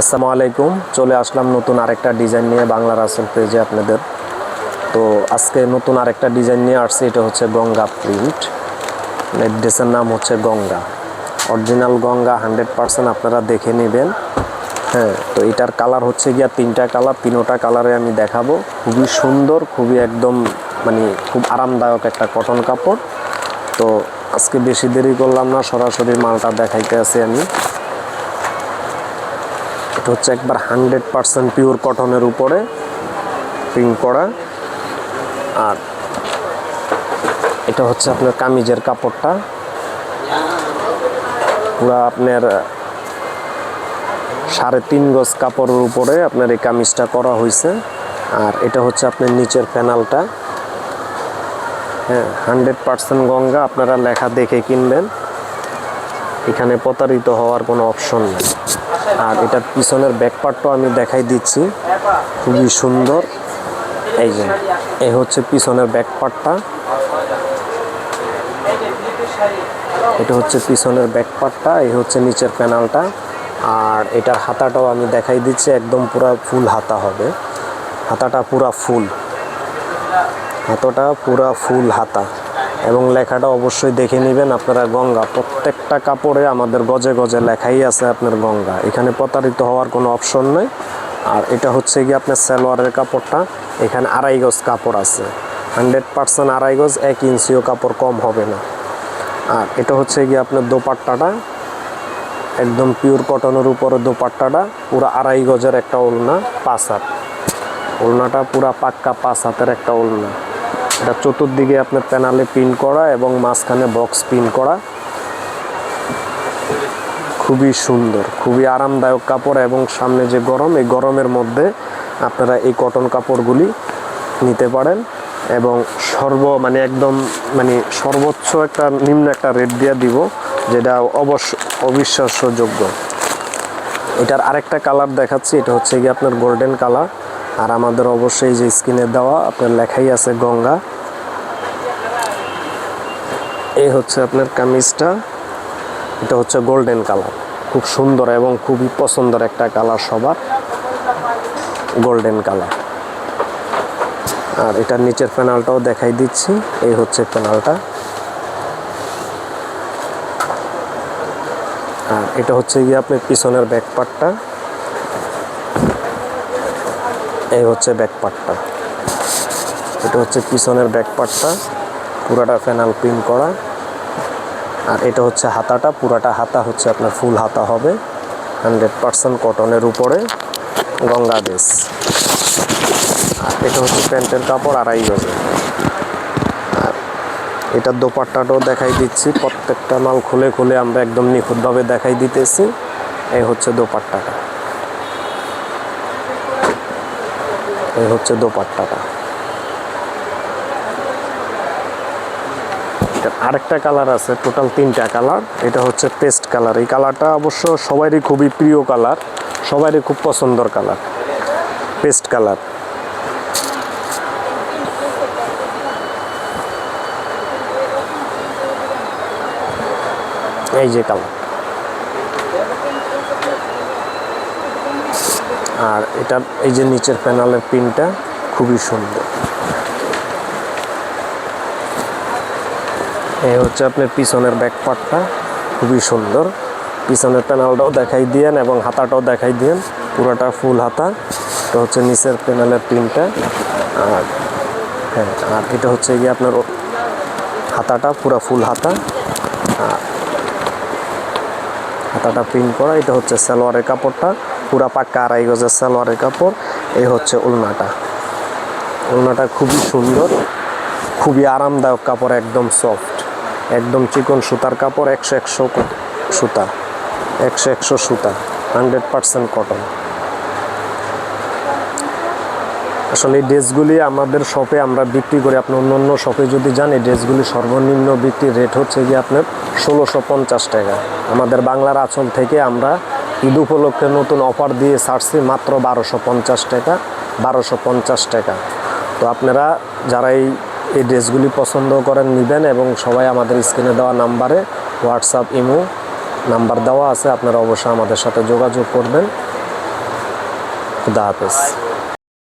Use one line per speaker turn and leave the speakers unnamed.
আসসালামু আলাইকুম। চলে আসলাম নতুন আরেকটা ডিজাইন নিয়ে বাংলা রাসেল পেজে আপনাদের। তো আজকে নতুন আরেকটা ডিজাইন নিয়ে আসছি। এটা হচ্ছে গঙ্গা প্রিন্ট, ড্রেসের নাম হচ্ছে গঙ্গা। অরিজিনাল গঙ্গা 100% আপনারা দেখে নেবেন। হ্যাঁ, তো এটার কালার হচ্ছে গিয়া 3টা কালার, 3টা কালারে আমি দেখাবো। খুবই সুন্দর, খুবই একদম খুব আরামদায়ক একটা কটন কাপড়। তো আজকে বেশি দেরি করলাম না, সরাসরি মালটা দেখাইতে আছি আমি। এটা হচ্ছে একবার 100% পিওর কটনের উপরে প্রিন্ট করা। আর এটা হচ্ছে আপনার কামিজের কাপড়টা, পুরো আপনার 3.5 গজ কাপড়ের উপরে আপনার এই কামিজটা করা হয়েছে। আর এটা হচ্ছে আপনার নিচের প্যানেলটা। হ্যাঁ, 100% গঙ্গা। আপনারা লেখা দেখে কিনবেন, এখানে প্রতারিত হওয়ার কোনো অপশন নেই। আর এটার পিছনের ব্যাকপার্টটাও আমি দেখাই দিচ্ছি, খুবই সুন্দর। এই যে এই হচ্ছে পিছনের ব্যাকপার্টটা, এটা হচ্ছে পিছনের ব্যাকপার্টটা, এই হচ্ছে নিচের প্যানেলটা। আর এটার হাতাটাও আমি দেখাই দিচ্ছি, একদম পুরা ফুল হাতা হবে। হাতাটা পুরা ফুল, হাতাটা পুরা ফুল হাতা। এবং লেখাটা অবশ্যই দেখে নেবেন আপনারা, গঙ্গা। প্রত্যেকটা কাপড়ে আমাদের গজে গজে লেখাই আছে আপনার গঙ্গা, এখানে প্রতারিত হওয়ার কোনো অপশন নেই। আর এটা হচ্ছে গিয়ে আপনার সালোয়ারের কাপড়টা, এখানে 2.5 গজ কাপড় আছে, 100% 2.5 গজ, 1 ইঞ্চিও কাপড় কম হবে না। আর এটা হচ্ছে গিয়ে আপনার দোপাট্টাটা, একদম পিওর কটনের উপরে দোপাট্টাটা, পুরো 2.5 গজের একটা ওড়না, 5 হাত। ওড়নাটা পুরা পাক্কা 5 হাতের একটা ওড়না। এটা চতুর্দিকে আপনার প্যানেলে প্রিন্ট করা এবং মাঝখানে বক্স প্রিন্ট করা। খুবই সুন্দর, খুবই আরামদায়ক কাপড়। এবং সামনে যে গরম, এই গরমের মধ্যে আপনারা এই কটন কাপড়গুলি নিতে পারেন। এবং একদম সর্বোচ্চ একটা নিম্ন একটা রেট দিয়ে দিব, যেটা অবিশ্বাস্যযোগ্য। এটার আরেকটা কালার দেখাচ্ছি, এটা হচ্ছে গিয়ে আপনার গোল্ডেন কালার। আর আমাদের অবশ্যই যে স্ক্রিনে দেওয়া আপনার লেখাই আছে গঙ্গা। এই হচ্ছে আপনার কামিজটা, এটা হচ্ছে গোল্ডেন কালার, খুব সুন্দর এবং খুবই পছন্দের একটা কালার সবার, গোল্ডেন কালার। আর এটার নিচের প্যানেলটাও দেখাই দিচ্ছি, এই হচ্ছে প্যানেলটা। আর এটা হচ্ছে গিয়ে আপনার পিছনের ব্যাকপার্টটা, এই হচ্ছে ব্যাকপার্টটা। এটা হচ্ছে পিছনের ব্যাকপার্টটা, পুরাটা প্যানেল প্রিন্ট করা। আর এটা হচ্ছে হাতাটা, পুরাটা হাতা হচ্ছে আপনার ফুল হাতা হবে, 100% কটনের উপরে গঙ্গা বেস। আর এটা হচ্ছে প্যান্টের কাপড় 2.5 গজের। আর এটার দোপাট্টাটাও দেখাই দিচ্ছি, প্রত্যেকটা মাল খুলে খুলে আমরা একদম নিখুঁতভাবে দেখাই দিতেছি। এই হচ্ছে দোপাট্টাটা, এই হচ্ছে দোপাট্টাটা। আরেকটা কালার আছে, টোটাল 3টা কালার। এটা হচ্ছে পেস্ট কালার। এই কালারটা অবশ্য সবারই খুবই প্রিয় কালার, সবারই খুব পছন্দের কালার, পেস্ট কালার। এই যে কালার। আর এটার এই যে নিচের প্যানেলের প্রিন্টটা খুবই সুন্দর। এই হচ্ছে আপনার পিছনের ব্যাকপার্টটা, খুবই সুন্দর। পিছনের প্যানেলটাও দেখাই দিয়েন এবং হাতাটাও দেখাই দিয়েন, পুরোটা ফুল হাতা। এটা হচ্ছে নিচের প্যানেলের প্রিন্টটা। আর হ্যাঁ, আর এটা হচ্ছে গিয়ে আপনার হাতাটা পুরো ফুল হাতা, হাতাটা প্রিন্ট করা। এটা হচ্ছে সালোয়ারের কাপড়টা, পুরা পাক্কা 2.5 গজের সালোয়ারের কাপড়। এই হচ্ছে ওড়নাটা, ওড়নাটা খুবই সুন্দর, খুবই আরামদায়ক কাপড়, একদম সফট, একদম চিকন সুতার কাপড়, 100 সুতা, 100 সুতা, 100% কটন। আসলে এই ড্রেসগুলি আমাদের শপে আমরা বিক্রি করি। আপনি অন্য শপে যদি যান, এই ড্রেসগুলি সর্বনিম্ন বিক্রির রেট হচ্ছে গিয়ে আপনার 1650 টাকা। আমাদের বাংলার আঁচল থেকে আমরা ঈদ উপলক্ষে নতুন অফার দিয়ে ছাড়ছি মাত্র 1250 টাকা, 1250 টাকা। তো আপনারা যারা এই ড্রেসগুলি পছন্দ করেন নেবেন, এবং সবাই আমাদের স্ক্রিনে দেওয়া নাম্বারে হোয়াটসঅ্যাপ ইমো নাম্বার দেওয়া আছে, আপনারা অবশ্যই আমাদের সাথে যোগাযোগ করবেন। খুদা হাফেজ।